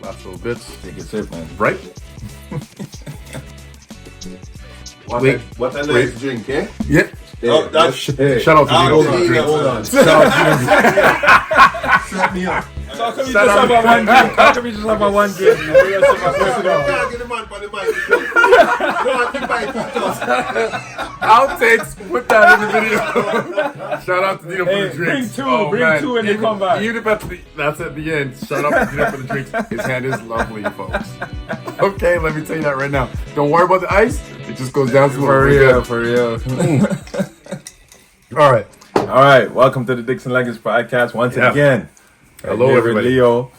Last little bits. Take a sip, man. Right? What a nice drink, eh? Yeah. Oh, that's Shout out to Dino for the drinks. Hold on. Shout out to Set me up. how come you just have a one drink? How come you just have a one drink? Get the man for the mic. Go on, keep biting first. Outtakes, put that in the video. Shout out to Dino for the drinks. Bring two and then come back. Even if that's at the end, shout out to Dino for the drinks. His hand is lovely, folks. Okay, let me tell you that right now. Don't worry about the ice. It just goes down smooth. For real. All right. All right, welcome to the Dixon Language Podcast once again. Hello, Here with everybody. Leo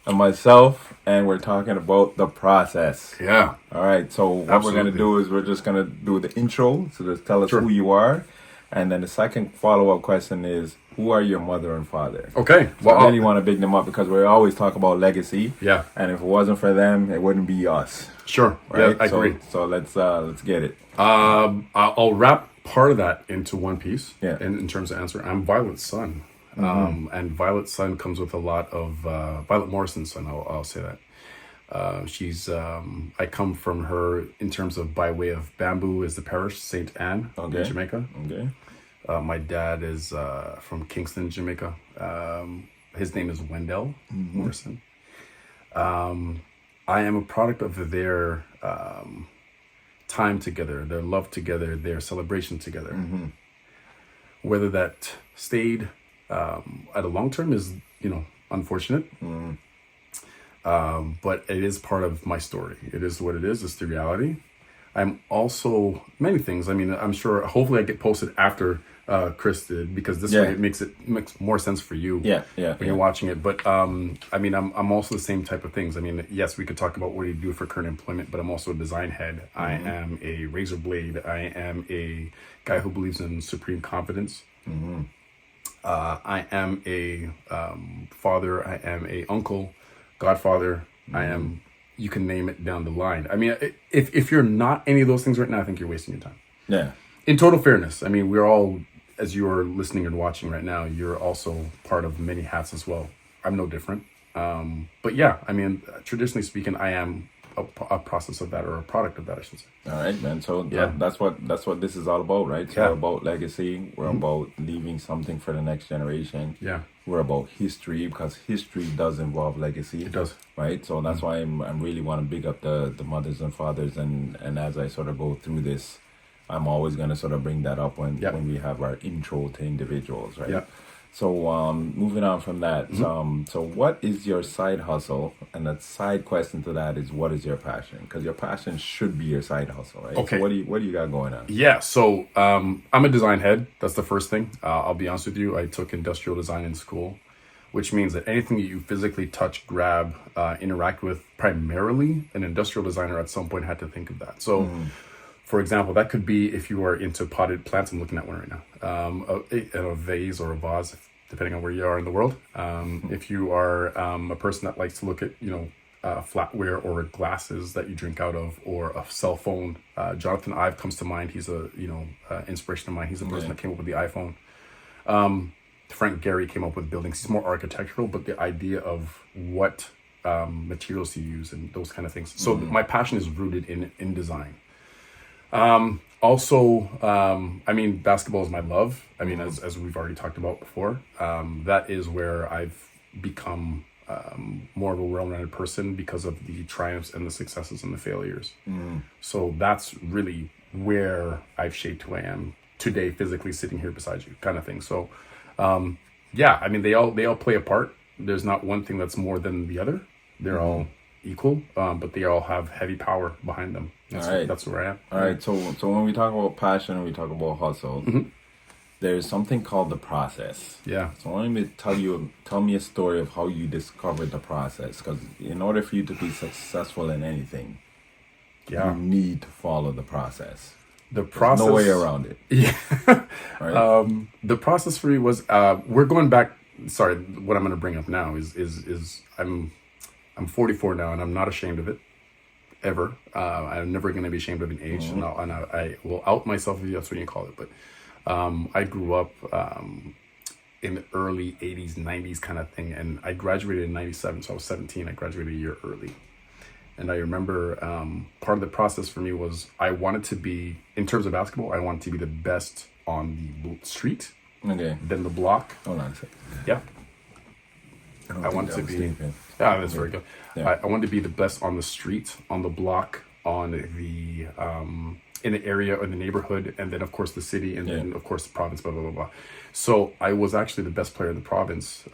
and myself, and we're talking about the process. Yeah. All right, so what we're going to Absolutely. do is we're just going to do the intro, so just tell us Sure. who you are. And then the second follow-up question is, who are your mother and father? Okay. So Well, I really want to big them up because we always talk about legacy. yeah. And if it wasn't for them, it wouldn't be us. Sure. Right? Yeah, I agree. So let's get it. I'll wrap part of that into one piece. Yeah. In terms of answer, I'm Violet's son. And Violet's son comes with a lot of Violet Morrison's son. I'll say that. She's I come from her in terms of by way of Bamboo is the parish Saint Anne in Okay. Jamaica. Okay. My dad is from Kingston, Jamaica. His name is Wendell Morrison. I am a product of their time together, their love together, their celebration together. Whether that stayed at a long term is, unfortunate. But it is part of my story. It is what it is. It's the reality. I'm also many things. I mean, I'm sure. Hopefully, I get posted after Chris did because this way it makes more sense for you. Yeah. When you're watching it, but I mean, I'm also the same type of things. I mean, yes, we could talk about what you do for current employment, but I'm also a design head. I am a razor blade. I am a guy who believes in supreme confidence. I am a father. I am a uncle, godfather. I am. You can name it down the line. I mean, if you're not any of those things right now, I think you're wasting your time. Yeah. In total fairness, I mean, we're all, as you are listening and watching right now, you're also part of many hats as well. I'm no different. But yeah, I mean, traditionally speaking, I am a process of that or a product of that, I should say. All right, man. So Yeah. that's what this is all about, right? So Yeah. we're about legacy. We're about leaving something for the next generation. Yeah, We're about history because history does involve legacy. it does. Right. So that's why I'm really want to big up the mothers and fathers, and as I sort of go through this, I'm always gonna sort of bring that up when we have our intro to individuals, right? Yeah. So moving on from that, so what is your side hustle? And the side question to that is, what is your passion? Because your passion should be your side hustle, right? Okay. So what do you got going on? Yeah, so I'm a design head. That's the first thing. I'll be honest with you. I took industrial design in school, which means that anything that you physically touch, grab, interact with, primarily an industrial designer at some point had to think of that. So, for example, that could be if you are into potted plants. I'm looking at one right now, a vase or a vase, depending on where you are in the world. If you are a person that likes to look at, flatware or glasses that you drink out of, or a cell phone. Jonathan Ive comes to mind. He's a inspiration of mine. He's the person that came up with the iPhone. Frank Gehry came up with buildings. He's more architectural, but the idea of what materials to use and those kind of things. So my passion is rooted in design. Also, I mean, basketball is my love. I mean, as we've already talked about before, that is where I've become more of a well-rounded person because of the triumphs and the successes and the failures. So that's really where I've shaped who I am today, physically sitting here beside you, kind of thing. So, yeah, I mean, they all play a part. There's not one thing that's more than the other. They're all equal, but they all have heavy power behind them. That's where I am. All right. So when we talk about passion and we talk about hustle, there's something called the process. Yeah. So I want me to tell me a story of how you discovered the process. Because in order for you to be successful in anything, you need to follow the process. The process. No way around it. Yeah. Right. The process for me was we're going back. Sorry, what I'm going to bring up now is I'm 44 now, and I'm not ashamed of it. Ever. I'm never going to be ashamed of an age, and I will out myself if that's what you call it. But I grew up in the early 80s, 90s kind of thing. And I graduated in 97. So I was 17. I graduated a year early. And I remember part of the process for me was I wanted to be, in terms of basketball, I wanted to be the best on the street, Okay. then the block. Hold on a second. Yeah. don't I think wanted that to was be. sleeping. Yeah, that's very good. Yeah. I wanted to be the best on the street, on the block, on the in the area or the neighborhood, and then of course the city, and then of course the province. Blah blah blah blah. So I was actually the best player in the province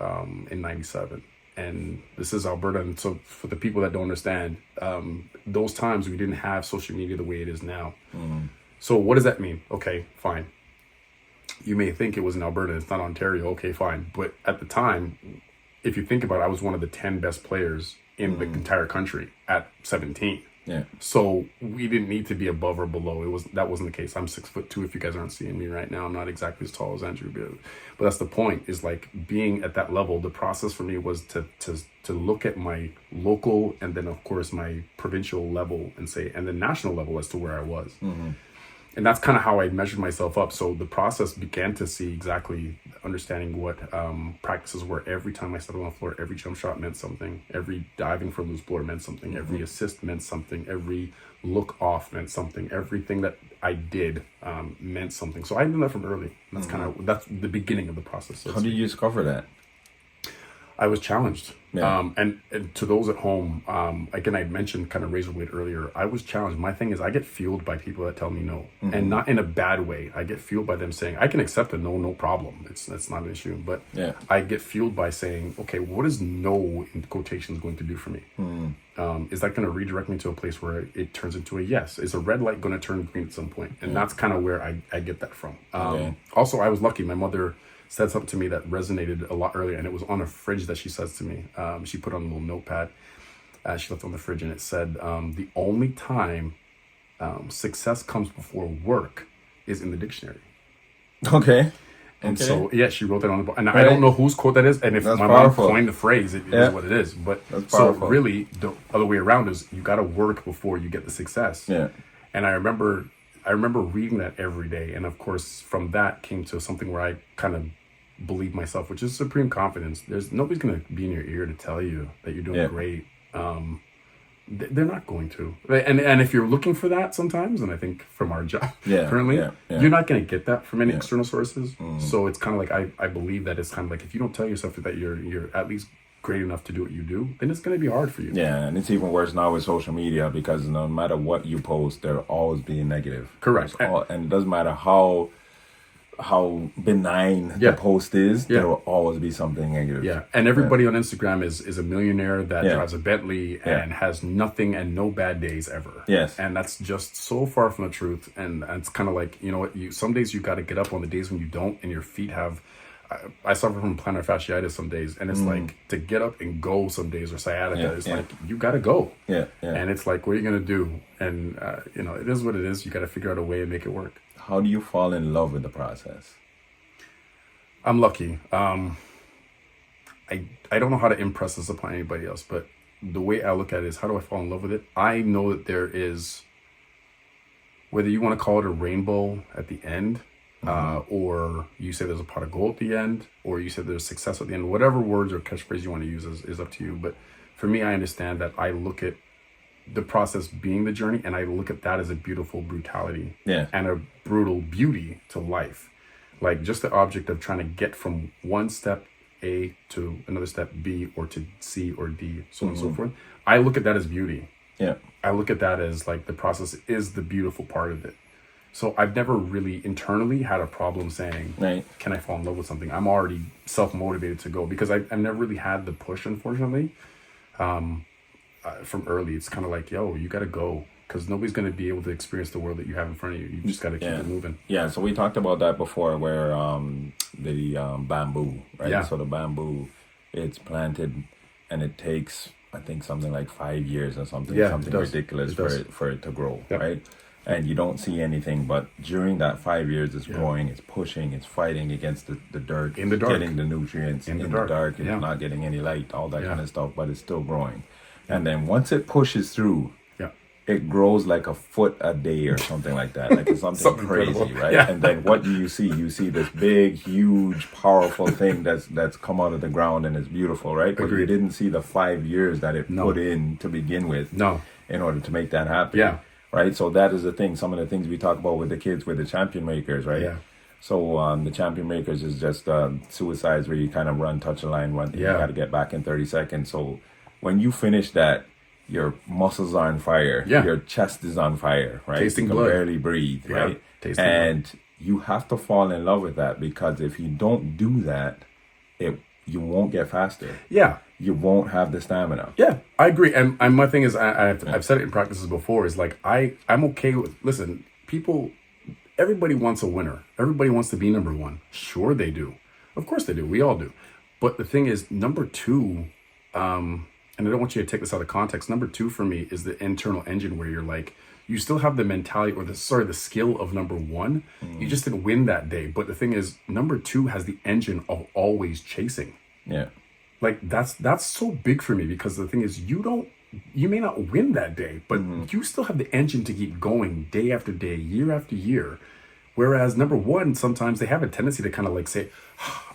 in '97, and this is Alberta. And so for the people that don't understand, those times we didn't have social media the way it is now. So what does that mean? Okay, fine. You may think it was in Alberta, it's not Ontario. Okay, fine. But at the time, if you think about it, I was one of the 10 best players in the entire country at 17. Yeah. So we didn't need to be above or below. That wasn't the case. I'm 6'2". If you guys aren't seeing me right now, I'm not exactly as tall as Andrew, but that's the point. Is like being at that level. The process for me was to look at my local and then of course my provincial level and say, and the national level as to where I was. And that's kind of how I measured myself up. So the process began to see exactly understanding what practices were. Every time I stepped on the floor, every jump shot meant something. Every diving for loose blower meant something. Every assist meant something. Every look off meant something. Everything that I did meant something. So I knew that from early. That's that's the beginning of the process. So How did you discover that? I was challenged. Yeah. And to those at home, again, I mentioned kind of razor blade earlier. I was challenged. My thing is I get fueled by people that tell me no, and not in a bad way. I get fueled by them saying, I can accept a no problem. That's not an issue. But I get fueled by saying, okay, what is no in quotations going to do for me? Is that going to redirect me to a place where it turns into a yes? Is a red light going to turn green at some point? And that's kind of where I get that from. Also, I was lucky. My mother said something to me that resonated a lot earlier, and it was on a fridge that she says to me. She put on a little notepad. She left on the fridge, and it said, the only time success comes before work is in the dictionary. Okay. And so, she wrote that on the book. And I don't know whose quote that is, and if That's my powerful. mom coined the phrase, it is what it is. But so really, the other way around is you got to work before you get the success. Yeah. And I remember reading that every day. And of course, from that came to something where I kind of believe myself, which is supreme confidence. Nobody's going to be in your ear to tell you that you're doing great. They're not going to. And if you're looking for that sometimes, and I think from our job currently, you're not going to get that from any external sources. So it's kind of like, I believe that it's kind of like, if you don't tell yourself that you're at least great enough to do what you do, then it's going to be hard for you. Yeah, and it's even worse now with social media, because no matter what you post, there'll always be negative. Correct. And it doesn't matter how benign the post is, there will always be something negative. Yeah, and everybody on Instagram is a millionaire that drives a Bentley and has nothing and no bad days ever. Yes. And that's just so far from the truth. And it's kind of like, you know what, some days you got to get up on the days when you don't, and your feet have... I suffer from plantar fasciitis some days, and it's like to get up and go some days, or sciatica. It's like you got to go. And it's like, what are you gonna do? And it is what it is. You got to figure out a way and make it work. How do you fall in love with the process? I'm lucky. I don't know how to impress this upon anybody else, but the way I look at it is, how do I fall in love with it? I know that there is, whether you want to call it a rainbow at the end, or you say there's a pot of gold at the end, or you say there's success at the end, whatever words or catchphrase you want to use is up to you. But for me, I understand that I look at the process being the journey, and I look at that as a beautiful brutality and a brutal beauty to life. Like just the object of trying to get from one step A to another step B, or to C or D, so on and so forth. I look at that as beauty. Yeah. I look at that as like the process is the beautiful part of it. So I've never really internally had a problem saying, can I fall in love with something? I'm already self-motivated to go, because I've never really had the push, unfortunately. From early, it's kind of like, yo, you got to go, because nobody's going to be able to experience the world that you have in front of you. You just got to keep it moving. Yeah, so we talked about that before, where the bamboo, right? Yeah. So the bamboo, it's planted, and it takes, I think, something like 5 years or something, something ridiculous for it to grow, right? And you don't see anything, but during that 5 years, it's growing, it's pushing, it's fighting against the dirt, in the dark, getting the nutrients in the dark, it's not getting any light, all that kind of stuff, but it's still growing. And then once it pushes through, it grows like a foot a day or something like that. Like it's something crazy, incredible. right? Yeah. And then what do you see? You see this big, huge, powerful thing that's come out of the ground and it's beautiful, right? But you Agreed. didn't see the 5 years that it put in to begin with. No. In order to make that happen. Yeah. Right. So that is the thing. Some of the things we talk about with the kids, with the champion makers, right? Yeah. So the champion makers is just suicides where you kind of run, touch the line, run. You got to get back in 30 seconds. So when you finish that, your muscles are on fire. Yeah. Your chest is on fire, right? Tasting you can blood. barely breathe, Yeah. right? Tasting and you have to fall in love with that, because if you don't do that, you won't get faster. Yeah. You won't have the stamina. Yeah, I agree. And my thing is, I've said it in practices before, is like, I'm okay with, listen, everybody wants a winner. Everybody wants to be number one. Sure they do. Of course they do. We all do. But the thing is, number two, and I don't want you to take this out of context, number two for me is the internal engine, where you're like, you still have the mentality or the skill of number one. You just didn't win that day. But the thing is, number two has the engine of always chasing. Yeah. Like that's so big for me, because the thing is, you may not win that day, but you still have the engine to keep going day after day, year after year. Whereas number one, sometimes they have a tendency to kind of like say,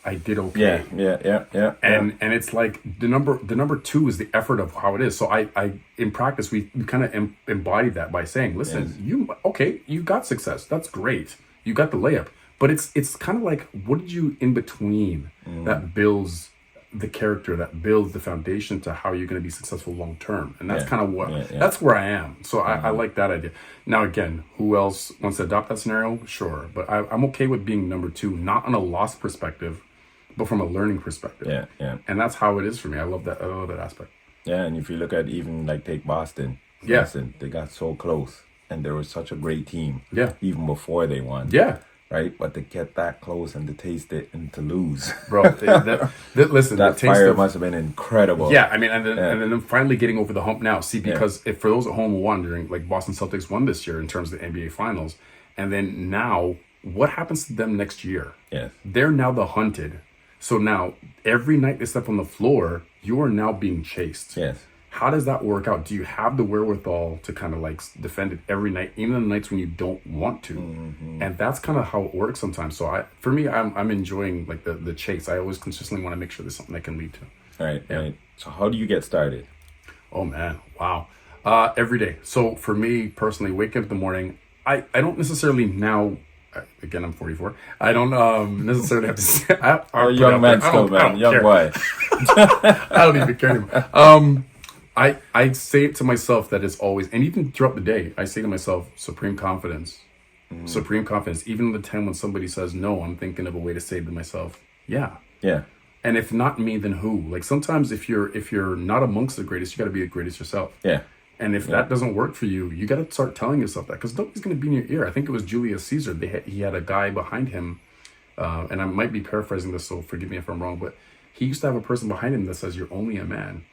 I did okay. Yeah. And it's like the number two is the effort of how it is. So I in practice, we kind of embody that by saying, listen, you got success. That's great. You got the layup. But it's kind of like, what did you in between that builds the character, that builds the foundation to how you're going to be successful long term? And that's kind of that's where I am. So I like that idea. Now again, who else wants to adopt that scenario? Sure, but I'm okay with being number two, not on a loss perspective, but from a learning perspective. Yeah. And that's how it is for me. I love that aspect. Yeah, and if you look at even like take Boston, they got so close, and they were such a great team. Yeah. Even before they won. Yeah. Right, but to get that close and to taste it and to lose, bro. Listen, that fire must have been incredible. Yeah, I mean, and then finally getting over the hump now. See, because if for those at home wondering, like Boston Celtics won this year in terms of the NBA Finals, and then now what happens to them next year? Yes, they're now the hunted. So now every night they step on the floor, you are now being chased. Yes. How does that work out? Do you have the wherewithal to kind of like defend it every night, even on the nights when you don't want to? And that's kind of how it works sometimes. So for me, I'm enjoying like the chase. I always consistently want to make sure there's something I can lead to. Right. So how do you get started? Oh man, wow. Every day. So for me personally, waking up in the morning, I don't necessarily now. Again, I'm 44. I don't necessarily have to say. I'm a young man still, man. Young boy. I don't even care anymore. I say it to myself that it's always, and even throughout the day, I say to myself, supreme confidence. Supreme confidence. Even at the time when somebody says no, I'm thinking of a way to say to myself, yeah. And if not me, then who? Like sometimes if you're not amongst the greatest, you got to be the greatest yourself. Yeah. And if that doesn't work for you, you got to start telling yourself that, because nobody's going to be in your ear. I think it was Julius Caesar. He had a guy behind him, and I might be paraphrasing this, so forgive me if I'm wrong, but he used to have a person behind him that says, you're only a man.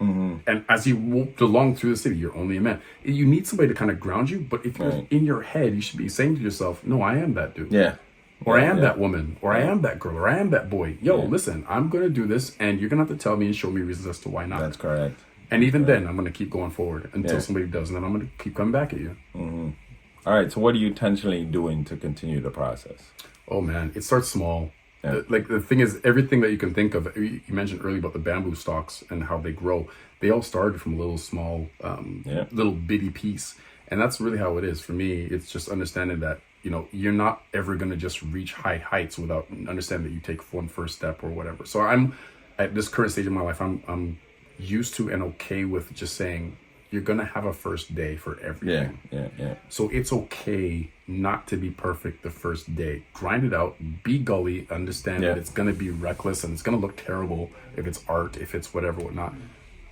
And as he walked along through the city, you're only a man. You need somebody to kind of ground you, but if you're in your head, you should be saying to yourself, no, I am that dude. Yeah. Or I am that woman, or I am that girl, or I am that boy. Listen, I'm going to do this, and you're going to have to tell me and show me reasons as to why not. That's correct. And even then, I'm going to keep going forward until somebody does, and then I'm going to keep coming back at you. All right, so what are you intentionally doing to continue the process? Oh, man, it starts small. Like the thing is, everything that you can think of, you mentioned earlier about the bamboo stalks and how they grow. They all started from a little small, little bitty piece. And that's really how it is. For me, it's just understanding that, you're not ever going to just reach high heights without understanding that you take one first step or whatever. So I'm at this current stage of my life, I'm used to and okay with just saying, you're going to have a first day for everything. Yeah. So it's okay not to be perfect the first day. Grind it out, be gully, understand that it's going to be reckless and it's going to look terrible if it's art, if it's whatever, whatnot.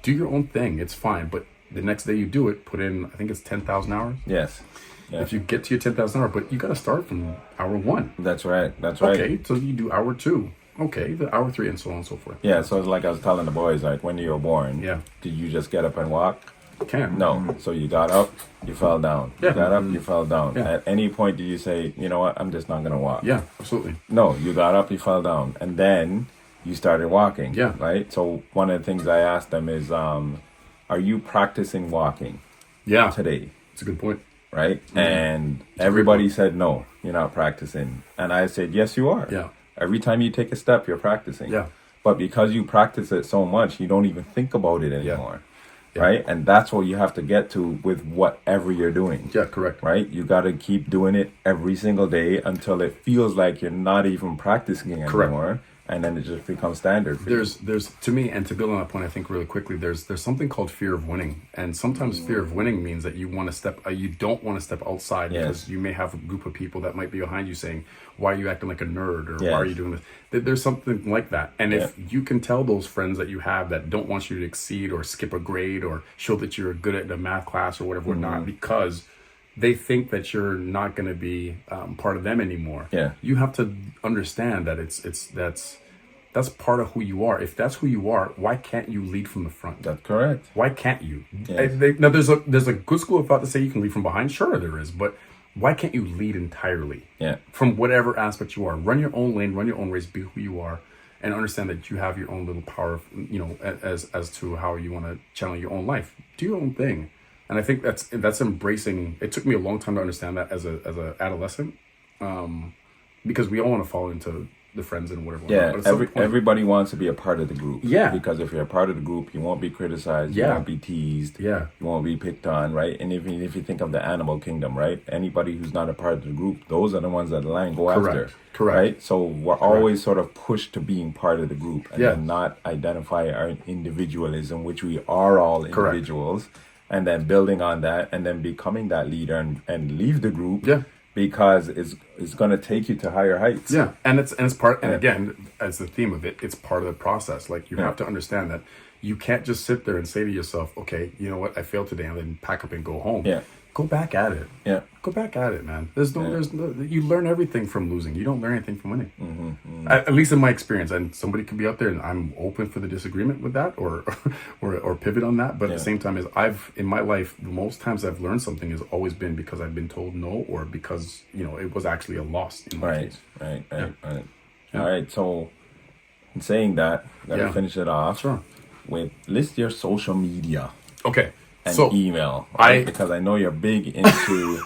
Do your own thing. It's fine. But the next day you do it, put in, I think it's 10,000 hours. Yes. Yeah. If you get to your 10,000 hour, but you got to start from hour 1. That's right. Okay, so you do hour 2. Okay, the hour 3 and so on and so forth. Yeah, so it's like I was telling the boys, like when you were born, did you just get up and walk? Can. No. So you got up, you fell down. Yeah. You got up, you fell down. Yeah. At any point did you say, you know what, I'm just not going to walk? Yeah, absolutely. No, you got up, you fell down. And then you started walking. Yeah. Right? So one of the things I asked them is, are you practicing walking today? It's a good point. Right? And everybody said, no, you're not practicing. And I said, yes, you are. Yeah. Every time you take a step, you're practicing. Yeah. But because you practice it so much, you don't even think about it anymore. Yeah. Right? And that's what you have to get to with whatever you're doing. Yeah, correct. Right? You got to keep doing it every single day until it feels like you're not even practicing anymore. Correct. And then it just becomes standard. There's to me, and to build on that point, I think really quickly, there's something called fear of winning, and sometimes fear of winning means that you want to you don't want to step outside because you may have a group of people that might be behind you saying, "Why are you acting like a nerd?" or "Why are you doing this?" There's something like that, and if you can tell those friends that you have that don't want you to exceed or skip a grade or show that you're good at a math class or whatever, not because they think that you're not going to be part of them anymore. Yeah, you have to understand that that's part of who you are. If that's who you are, why can't you lead from the front? That's correct. Why can't you? Yes. Now, there's a good school of thought to say you can lead from behind. Sure, there is, but why can't you lead entirely? Yeah. From whatever aspect you are, run your own lane, run your own race, be who you are, and understand that you have your own little power. As to how you want to channel your own life. Do your own thing. And I think that's embracing. It took me a long time to understand that as a adolescent, because we all want to fall into the friends and whatever. Yeah, but everybody wants to be a part of the group. Yeah, because if you're a part of the group, you won't be criticized. Yeah. You won't be teased. Yeah, you won't be picked on, right? And even if you think of the animal kingdom, right? Anybody who's not a part of the group, those are the ones that the lion go after. Correct. Right? So we're always sort of pushed to being part of the group and then not identify our individualism, which we are all individuals, and then building on that and then becoming that leader and leave the group. Yeah. Because it's going to take you to higher heights. Yeah, and it's part. And again, as the theme of it, it's part of the process. Like you have to understand that you can't just sit there and say to yourself, "Okay, you know what? I failed today," and then pack up and go home. Yeah, go back at it. Yeah, go back at it, man. There's no. You learn everything from losing. You don't learn anything from winning. At least in my experience. And somebody could be out there, and I'm open for the disagreement with that, or pivot on that. But at the same time, in my life, the most times I've learned something has always been because I've been told no, or because it was actually a loss in my case. Right. All right. So, in saying that, gotta finish it off. Sure. With list your social media. Okay. And so email, right? Because I know you're big into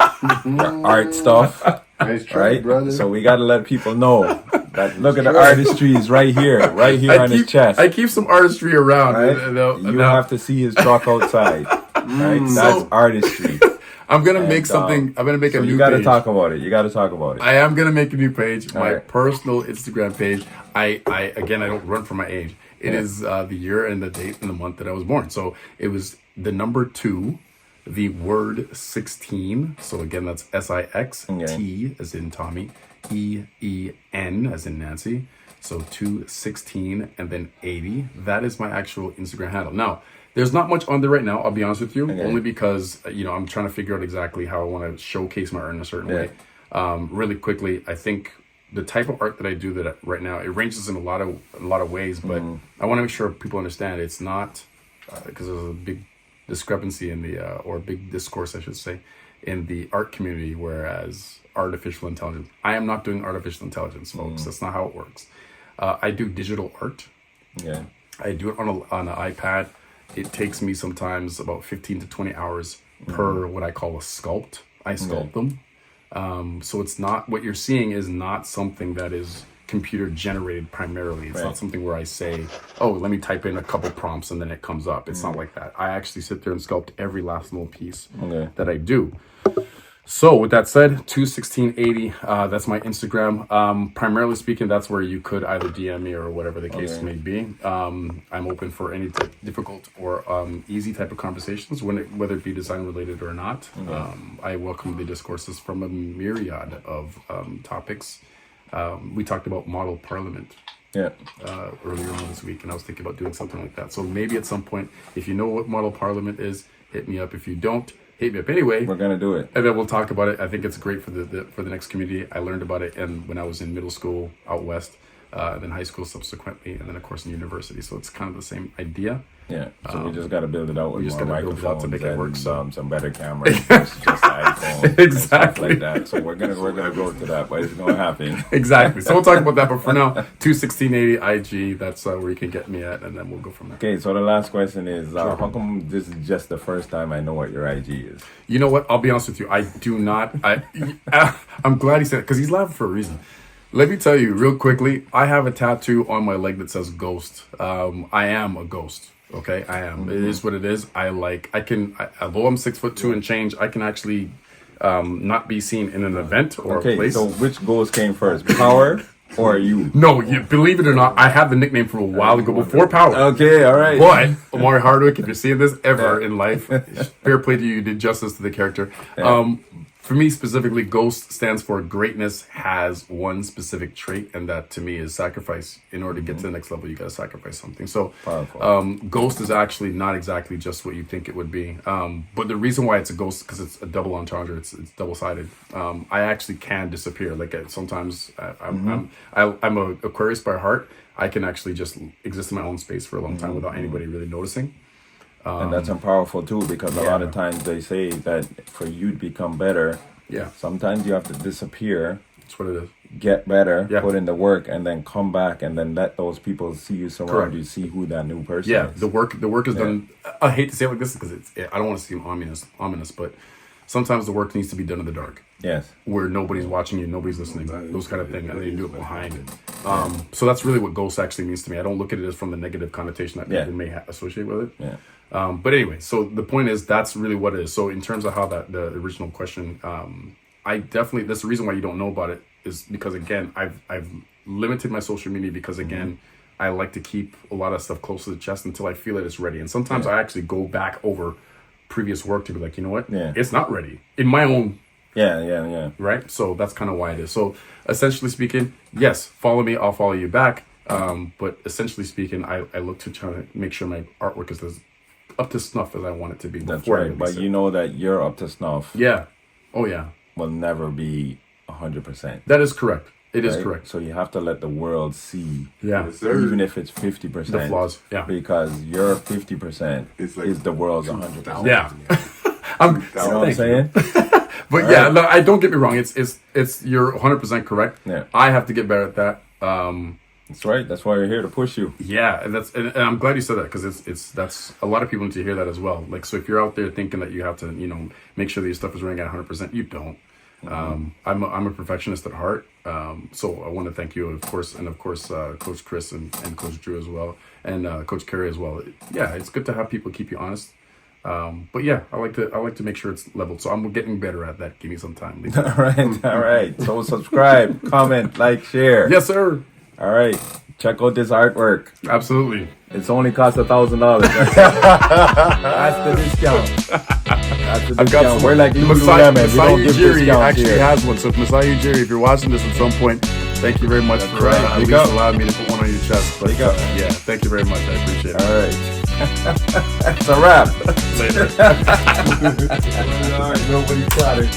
your art stuff, nice try, right? brother. So we got to let people know that look at the artistry is right here on his chest. I keep some artistry around. Right? You have to see his truck outside, right? That's artistry. I'm gonna make something. I'm gonna make a new page. You got to talk about it. I am gonna make a new page, my personal Instagram page. I don't run for my age. It is the year and the date and the month that I was born. So it was the number 2, the word 16. So again, that's SIXT as in Tommy, EEN as in Nancy. So 216 and then 80. That is my actual Instagram handle. Now, there's not much on there right now, I'll be honest with you, only because I'm trying to figure out exactly how I want to showcase my art in a certain way. Really quickly, I think the type of art that I do right now, it ranges in a lot of ways, but I want to make sure people understand it's not because there's a big discrepancy in the or a big discourse, I should say, in the art community. Whereas artificial intelligence, I am not doing artificial intelligence, folks. That's not how it works. I do digital art. Yeah, I do it on an iPad. It takes me sometimes about 15 to 20 hours per what I call a sculpt. I sculpt them. So it's not, what you're seeing is not something that is computer generated primarily. It's not something where I say, oh, let me type in a couple prompts and then it comes up. It's not like that. I actually sit there and sculpt every last little piece that I do. So with that said, 21680, that's my Instagram. Primarily speaking, that's where you could either DM me or whatever the case may be. I'm open for any difficult or easy type of conversations, whether it be design related or not. I welcome the discourses from a myriad of topics. We talked about model parliament earlier on this week, and I was thinking about doing something like that. So maybe at some point, if you know what model parliament is, hit me up. If you don't, hit me up anyway. We're gonna do it, and then we'll talk about it. I think it's great for the next community. I learned about it, and when I was in middle school out west, then high school subsequently, and then of course in university. So it's kind of the same idea. Yeah, so we just got to build it out with more microphones to make it work. So some better cameras, just iPhone, exactly, and stuff like that. So we're gonna go to that, but it's gonna happen. Exactly. So we'll talk about that. But for now, 21680 IG. That's where you can get me at, and then we'll go from there. Okay. So the last question is, how come this is just the first time I know what your IG is? You know what? I'll be honest with you. I do not. I'm glad he said it because he's laughing for a reason. Let me tell you real quickly. I have a tattoo on my leg that says ghost. I am a ghost. Okay, I am. It is what it is. Although I'm 6'2" and change, I can actually not be seen in an event or a place. So which ghost came first, Power or you? No, believe it or not, I had the nickname from a while ago before Power. Okay, all right. But Omari Hardwick, if you're seeing this ever in life, fair play to you. You did justice to the character. Yeah. For me specifically, GHOST stands for greatness has one specific trait, and that to me is sacrifice. In order to get to the next level, you got to sacrifice something. So, GHOST is actually not exactly just what you think it would be. But the reason why it's a ghost because it's a double entendre. It's double sided. I actually can disappear. Like sometimes I'm a Aquarius by heart. I can actually just exist in my own space for a long time without anybody really noticing. And that's powerful too, because a lot of times they say that for you to become better, sometimes you have to disappear. That's what it is. Get better, put in the work, and then come back, and then let those people see you surround you, see who that new person is. The work is done. I hate to say it like this because I don't want to seem ominous, but sometimes the work needs to be done in the dark. Yes. Where nobody's watching you, nobody's listening, those kind of things, and then you do it behind it. So that's really what ghost actually means to me. I don't look at it as from the negative connotation that people may associate with it. Yeah. But anyway, so the point is that's really what it is. So in terms of how the original question, that's the reason why you don't know about it is because again, I've limited my social media because again, I like to keep a lot of stuff close to the chest until I feel that it's ready. And sometimes I actually go back over previous work to be like, you know what? It's not ready in my own. Yeah. Right. So that's kind of why it is. So essentially speaking, yes, follow me. I'll follow you back. But essentially speaking, I look to try to make sure my artwork is as up to snuff as I want it to be. That's right. But you know that you're up to snuff. Yeah. Oh yeah. Will never be 100%. That is correct. It is correct. So you have to let the world see. Yeah. Even if it's 50%. The flaws. Yeah. Because your 50% is the world's 100%. Yeah. You know what I'm saying? But no, I don't get me wrong. It's you're 100% correct. Yeah. I have to get better at that. That's right. That's why we're here to push you. Yeah, and I'm glad you said that because that's a lot of people need to hear that as well. Like, so if you're out there thinking that you have to, make sure that your stuff is running at 100%, you don't. I'm a perfectionist at heart. So I want to thank you, of course, and of course, Coach Chris and Coach Drew as well, and Coach Kerry as well. Yeah, it's good to have people keep you honest. But yeah, I like to make sure it's leveled. So I'm getting better at that. Give me some time. All right. So subscribe, comment, like, share. Yes, sir. All right. Check out this artwork. Absolutely. It's only cost $1,000. That's the discount. I've got some. We're like Masai Jerry actually has one. So if Masai Jerry, if you're watching this at some point, thank you very much for at least allowing me to put one on your chest. But yeah, thank you very much. I appreciate it. All right. It's a wrap. Later. Nobody clattered.